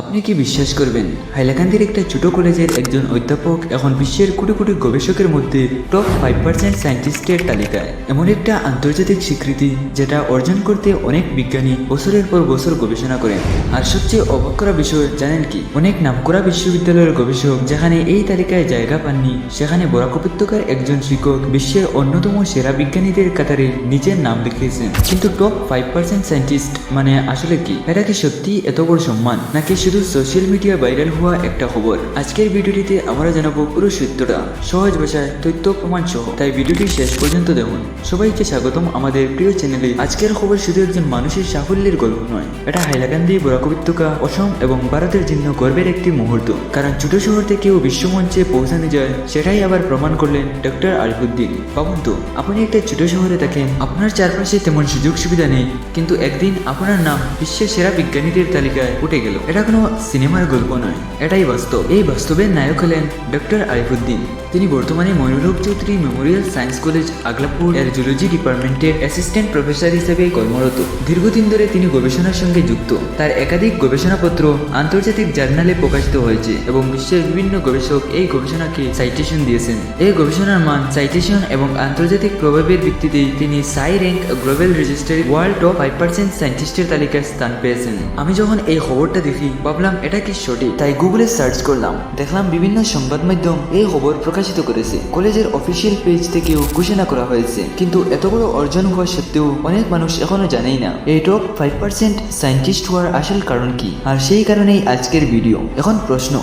আপনি কি বিশ্বাস করবেন, হাইলাকান্দির একটা ছোট কলেজের একজন অধ্যাপক এখন বিশ্বের কোটি কোটি গবেষকের মধ্যে টপ 5% সায়েন্টিস্টের তালিকায়। এমন একটা আন্তর্জাতিক স্বীকৃতি যেটা অর্জন করতে অনেক বিজ্ঞানী বছরের পর বছর গবেষণা করেন। আর সবচেয়ে অবাক করা বিষয় জানেন কি, অনেক নামকরা বিশ্ববিদ্যালয়ের গবেষক যেখানে এই তালিকায় জায়গা পাননি, সেখানে বরাক উপত্যকার একজন শিক্ষক বিশ্বের অন্যতম সেরা বিজ্ঞানীদের কাতারে নিজের নাম লিখিয়েছেন। কিন্তু টপ 5% সায়েন্টিস্ট মানে আসলে কি? এটা কি সত্যি এত বড় সম্মান, নাকি শুধু সোশ্যাল মিডিয়া ভাইরাল হওয়া একটা খবর? আজকের ভিডিওটিতে আমরা জানাবো পুরো সত্যটা, সহজ ভাষায় তথ্য প্রমাণ সহ। তাই ভিডিওটি শেষ পর্যন্ত দেখুন। সবাইকে স্বাগতম আমাদের প্রিয় চ্যানেলে। আজকের খবর শুধু একজন মানুষের সাফল্যের গল্প নয়, এটা হাইলাকান্দি, বরাক উপত্যকা, অসম এবং ভারতের জন্য গর্বের একটি মুহূর্ত। কারণ ছোট শহর থেকেও বিশ্বমঞ্চে পৌঁছানো যায়, সেটাই আবার প্রমাণ করলেন ডক্টর আরিফুদ্দিন। ভাবুন তো, আপনি একটা ছোট শহরে থাকেন, আপনার চারপাশে তেমন সুযোগ সুবিধা নেই, কিন্তু একদিন আপনার নাম বিশ্বের সেরা বিজ্ঞানীদের তালিকায় উঠে গেল। এটা কোনো সিনেমার গল্প নয়, এটাই বাস্তব। এই বাস্তবের নায়ক হলেন ডক্টর আরিফুদ্দিন। তিনি বর্তমানে Monirul Chowdhury Memorial science college Aglapur এর জুলজি ডিপার্টমেন্টের অ্যাসিস্ট্যান্ট প্রফেসর হিসেবে কর্মরত। দীর্ঘদিন ধরে তিনি গবেষণার সঙ্গে যুক্ত। তার একাধিক গবেষণাপত্র আন্তর্জাতিক জার্নালে প্রকাশিত হয়েছে এবং বিশ্বের বিভিন্ন গবেষক এই গবেষণাকে সাইটেশন দিয়েছেন। এই গবেষণার মান, সাইটেশন এবং আন্তর্জাতিক প্রভাবের ভিত্তিতে তিনি সাই rank global registry world top 5% সায়েন্টিস্টের তালিকায় স্থান পেয়েছেন। আমি যখন এই খবরটা দেখি ভাবলাম এটা কি সঠিক, তাই গুগলে সার্চ করলাম। দেখলাম বিভিন্ন সংবাদ মাধ্যম এই খবর প্রকাশিত করেছে, কলেজের অফিসিয়াল পেজ থেকেও ঘোষণা করা হয়েছে। কিন্তু এত বড় অর্জন হওয়া সত্ত্বেও অনেক মানুষ এখনো জানেই না এই টপ 5% সায়েন্টিস্ট হওয়ার আসল কারণ কি। আর সেই কারণেই আজকের ভিডিও। এখন প্রশ্ন,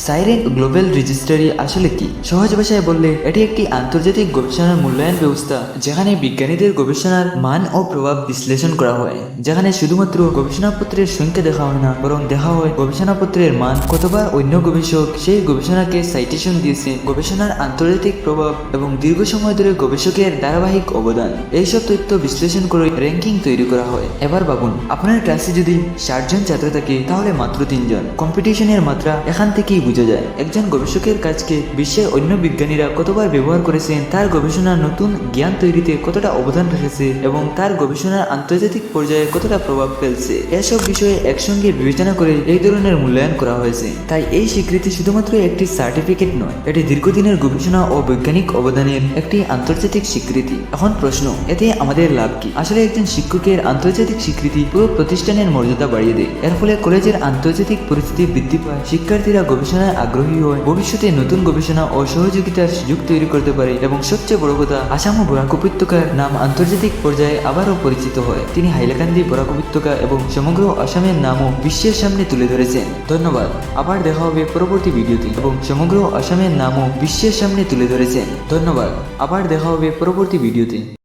সাই র্যাঙ্ক গ্লোবাল রেজিস্ট্রি আসলে কি? সহজ ভাষায় বললে এটি একটি আন্তর্জাতিক গবেষণার মূল্যায়ন ব্যবস্থা, যেখানে বিজ্ঞানীদের গবেষণার মান ও প্রভাব বিশ্লেষণ করা হয়। যেখানে শুধুমাত্র গবেষণাপত্রের সংখ্যা দেখা হয় না, বরং দেখা হয় গবেষণাপত্রের মান, কতবার অন্য গবেষক সেই গবেষণাকে সাইটেশন দিয়েছে, গবেষণার আন্তর্জাতিক প্রভাব এবং দীর্ঘ সময় ধরে গবেষকের ধারাবাহিক অবদান। এইসব তথ্য বিশ্লেষণ করে র্যাঙ্কিং তৈরি করা হয়। এবার ভাবুন, আপনার ক্লাসে যদি 60 জন ছাত্র থাকে, তাহলে মাত্র 3 জন। কম্পিটিশনের মাত্রা এখান থেকেই বোঝা যায় একজন গবেষকের কাজকে বিশ্বের অন্য বিজ্ঞানীরা কতবার ব্যবহার করেছেন, তার গবেষণার নতুন জ্ঞান তৈরিতে কতটা অবদান রেখেছে এবং তার গবেষণার আন্তর্জাতিক পর্যায়ে কতটা প্রভাব ফেলছে। এসব বিষয়ে একসঙ্গে বিবেচনা করে এই ধরনের মূল্যায়ন করা হয়েছে। তাই এই স্বীকৃতি শুধুমাত্র একটি সার্টিফিকেট নয়, এটি দীর্ঘদিনের গবেষণা ও বৈজ্ঞানিক অবদানের একটি আন্তর্জাতিক স্বীকৃতি। এখন প্রশ্ন, এতে আমাদের লাভ কি? আসলে একজন শিক্ষকের আন্তর্জাতিক স্বীকৃতি পুরো প্রতিষ্ঠানের মর্যাদা বাড়িয়ে দেয়। এর ফলে কলেজের আন্তর্জাতিক পরিস্থিতি বৃদ্ধি পায়, শিক্ষার্থীরা গবেষণায় আগ্রহী হয়, ভবিষ্যতে নতুন গবেষণা ও সহযোগিতার সুযোগ তৈরি করতে পারে এবং সবচেয়ে বড় কথা, আসাম ও বরাক উপত্যকার নাম আন্তর্জাতিক পর্যায়ে আবারও পরিচিত হয়। তিনি হাইলাকান্দি, বরাক উপত্যকা এবং সমগ্র আসামের নামও বিশ্বের সামনে তুলে ধরেছেন। ধন্যবাদ। আবার দেখা হবে পরবর্তী ভিডিওতে। এবং সমগ্র আসামের নামও বিশ্বের সামনে তুলে ধরেছেন। ধন্যবাদ। আবার দেখা হবে পরবর্তী ভিডিওতে।